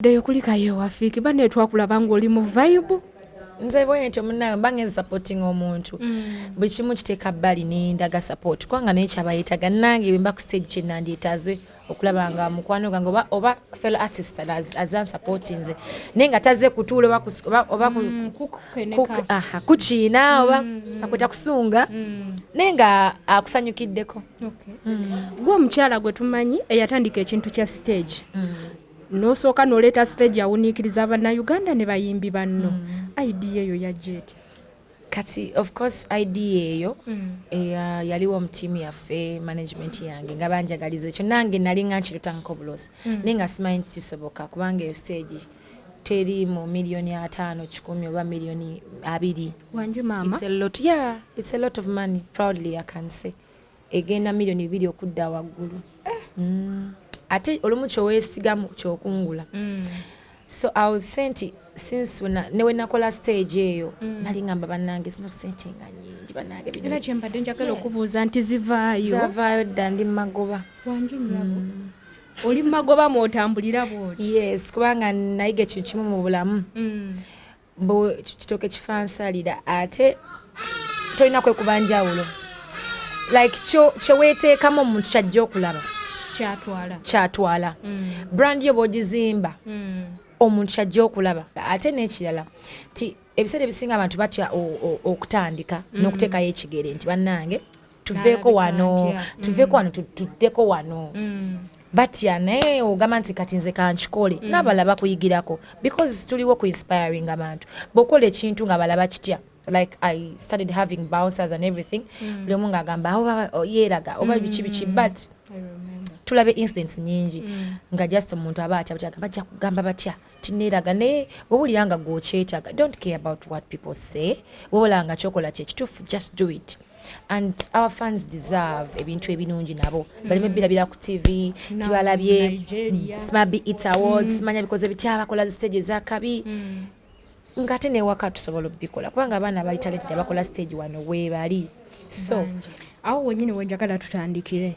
Deyo kulikayo wafiki bane twakulaba ng'oli mu vibe. Nze bwentyo munna bange supporting omuntu. Buli kimu kiteeka bbali ne ndaga support. Kubanga naye kyabayitaga nange bwe mba ku stage kye nandyetaze okulaba nga mukwano gange oba fellow artist azan supporting nze. Naye nga taze kutuula oba kukiina oba akweta kusunga. Naye nga akusanyukiddeko. Gwe omukyala gwe tumanyi eyatandika ekintu kya stage. Nosooka noleeta stage awuniikiriza Bannayuganda ne bayimbi banno. Idea eyo yajja etya? Kati of course idea eyo yaliwo mu team yaffe management yange nga banjagaliza ekyo nange nali nga nkirutangako bulosi naye nga simanyi nti kisoboka kubanga eyo stage teri mu miliyoni 5 10 oba miliyoni 2. Wanju mama? It's a lot of money, proudly I can say. Egenda miliyoni 2 okudda waggulu. Ate olumu kyoweesigamu kyokungula. So I would say nti since when nakola stage eyo nali ngamba bannange sino sente nga nyingi bannange bino. Era kyembadde njagala okubuuza nti zivaayo. Zavaayo dda ndi magoba. Wanju nyabo. Oli magoba mwotambulira bwoti? Yes, kubanga nayiga ekintu kimu mu bulamu. Bo kitooke kifansalira ate tolina kwekuba njawulo. Like kyeweeteekamu omuntu kyajja okulaba. Kyatwala. Brand yo bw'ogizimba omuntu kyajja okulaba. Ate n'ekirala ti ebiseera ebisinga abantu batya okutandika n'okuteekayo ekigere nti bannange tuveeko wano tuddeko wano. Batya naye ogamba nti kati nze kankikole n'abalaba kuyigirako because tuliwo ku inspiring abantu. Bw'okola ekintu nga balaba kitya. Like I started having bouncers and everything. Buli omu ng'agamba yeeraga oba biki but tulabe incidents nyingi nga just omuntu aba bajja kugamba batya tineeraga naye wabulira nga gwokyetaaga don't care about what people say wabula nga kyokola kyekituufu just do it and our fans deserve ebintu ebirungi nabo baleme birabira ku TV tibalabye Smabi It Awards manya bikoze bitya bakola stage zakabi ngate ne waka tusobola bikola kubanga abaana bali talented abakola stage wano we bali so awo wenyine wenjagala tutandikire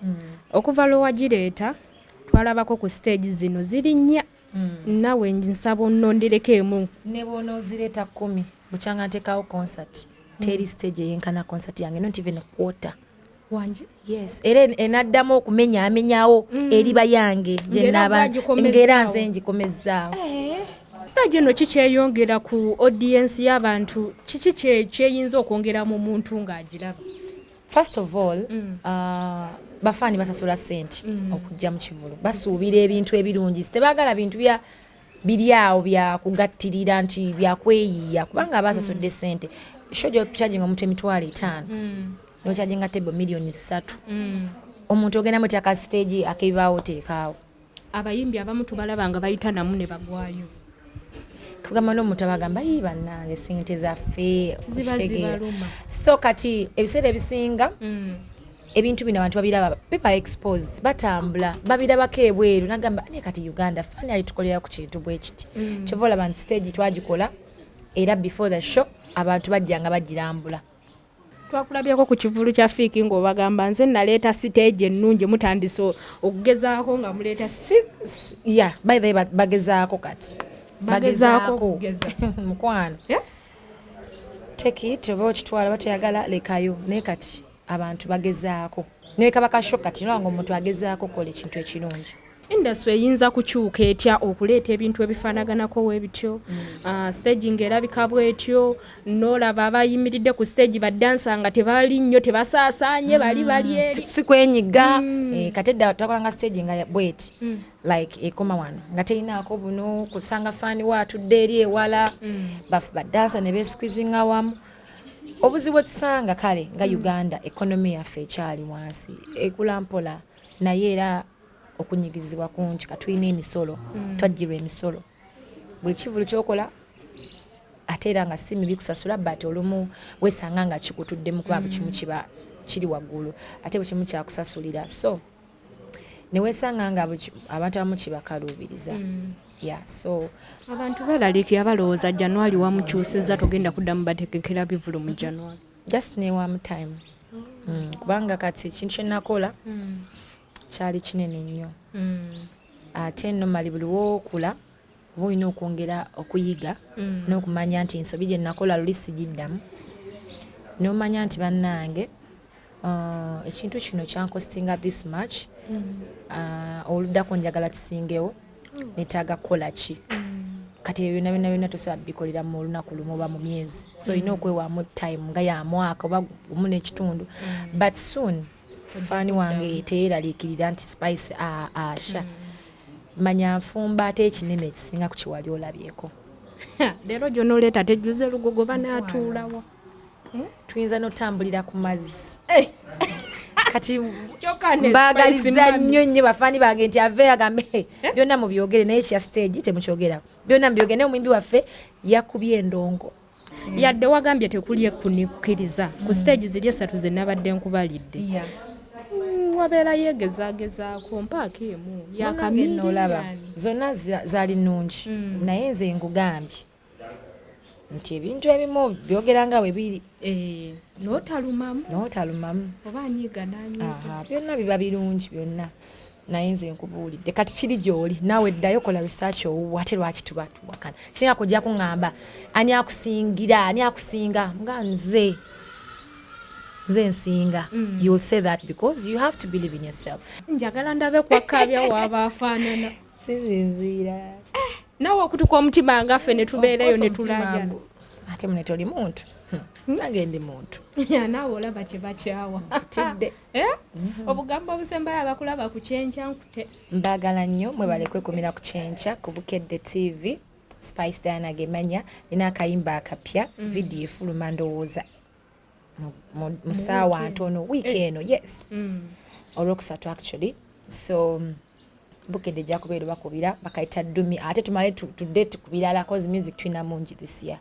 okuva lwo wagireeta twalabako ku stage zino ziri nnya nawe nsaba onnonderekeemu ne bw'onoozireeta 10 bukyanga nteekawo concert teri stage eyenkana concert yange not even a quarter. Wanji? Yes, era enaddamu okumenyaamenyawo eriba yange ng'era nze ngikomezaawo. Stage eno kikyeyongera ku audience y'abantu kiki kyeyinza okwongera mu muntu ng'agiraba? First of all, bafani basasula sente okujja mu kivulu. Basuubira ebintu ebirungi. Tebaagala bintu biryawo bya kugattirira nti bya kweyiya kubanga basasudde sente. Shojo charging omuntu emitwalo 5. No charging table miliyoni 3. Omuntu ogenda mu taka stage akibaawo teekaawo. Abayimbi abamu tubalaba nga bayita namu ne bagwayo. Kugamba n'omuntu abagamba bannange sente zaffe zibaluma. So kati ebiseera ebisinga ebintu bino abantu babiraba biba exposed batambula babirabako ebweru nagamba ne kati Uganda fani alitukolera ku kintu bwe kiti kyova olaba nti stage twagikola era before the show abantu bajjanga bagirambula. Twakulabyeko ku kivulu kya Fik ng'obagamba nze naleeta stage ennungi mutandise okugezaako nga muleeta by the way bagezaako kati bagezaako kugeza mukwano take it oba okitwala batayagala lekayo naye kati abantu bagezaako naye kaba kashoka kati nolanga omuntu agezaako kola ekintu ekirungi. Industry eyinza kukyuka etya okuleeta ebintu ebifaanaganako webityo staging erabika bwetyo n'olaba abayimiridde ku stage badansa nga tebali nnyo tebasaasaanye bali eri si kwenyiga kati edda twakolanga staging nga bweti like ekoma wano nga terinaako buno kusanga fani waatudde eri ewala badansa ne beesquizinga wamu. Obuzibu bwetusanga kale nga Uganda economy yaffe ekyali wansi ekula mpola naye era okunyigizibwa kungi katulina emisolo twajjirwa emisolo buli kivulu kyokola ate era nga si mibi kusasula but olumu wesanga nga kikutuddemu kuba kimu kiba kiri waggulu ate bwe kimu kyakusasulira so ne wesanga nga abantu abamu kibakaluubiriza. So abantu balalikira balowooza January wamukyusizza togenda kuddamu batekekera bivulu mu January just ne one time kubanga kati ekintu kye nakola kyali kinene nnyo ate nno mali buli wookula oba olina okwongera okuyiga n'okumanya nti ensobi gye nakola luli sigiddamu n'omanya nti bannange ekintu kino kyankostinga this much oluddako njagala kisingewo netaaga kukola ki kati ebyo byonna tosobola bikolera mu lunaku lumu oba mu myezi so olina okwewaamu time nga ya mwaka oba omu n'ekitundu but soon faani wange teyeeraliikirira nti spice asha manya nfumba ate ekinene ekisinga ku kiwali olabyeko leero gy'onooleeta tejjuze lugogo banaatuulawa tuyinza n'otambulira ku mazzi kati mbaagaliza nnyo bafaani bange nti ave agambe byonna mubyogere naye kya stage temukyogeraku byonna mubyogere naye omwimbi waffe yakubye endongo yadde wagambye tekuli ekunikkiriza ku stage ziri 3 ze nabadde nkubalidde wabeera yeegezagezaako mpaaka emu yakaminoolaba zonna zaali nnungi naye nze ngugambye nti ebintu ebimu byogera nga bwe biri n'otalumamu oba anyiiga n'anyiiga byonna biba birungi byonna naye nze nkubuulidde kati kiri gy'oli naawe ddayo kola research owuwo ate lwaki tuba tuwakana kinga kujja kuŋŋamba ani akusinga nga nze nsinga you'll say that because you have to believe in yourself njagala ndabe kwakabya waaba afaanana sizinziira nawe okutuka omutima ngaffe ne tubeereyo ne tulaja ate mune toli muntu nange ndi muntu naawe olaba kye bakyawa tidde obugambo obusembayo abakulaba ku kyenkya nkute mbaagala nnyo mwebale kwekumira ku kyenkya ku Bukedde TV Spice Diana gemanya nina akayimba akapya video efuluma ndowooza mu ssaawa ntono wiiki eno yes olwokusatu actually so Bukedde ejja kubeera bakubira bakayita ddumi ate tumale tudde tukubirala cause music tulina mungi this year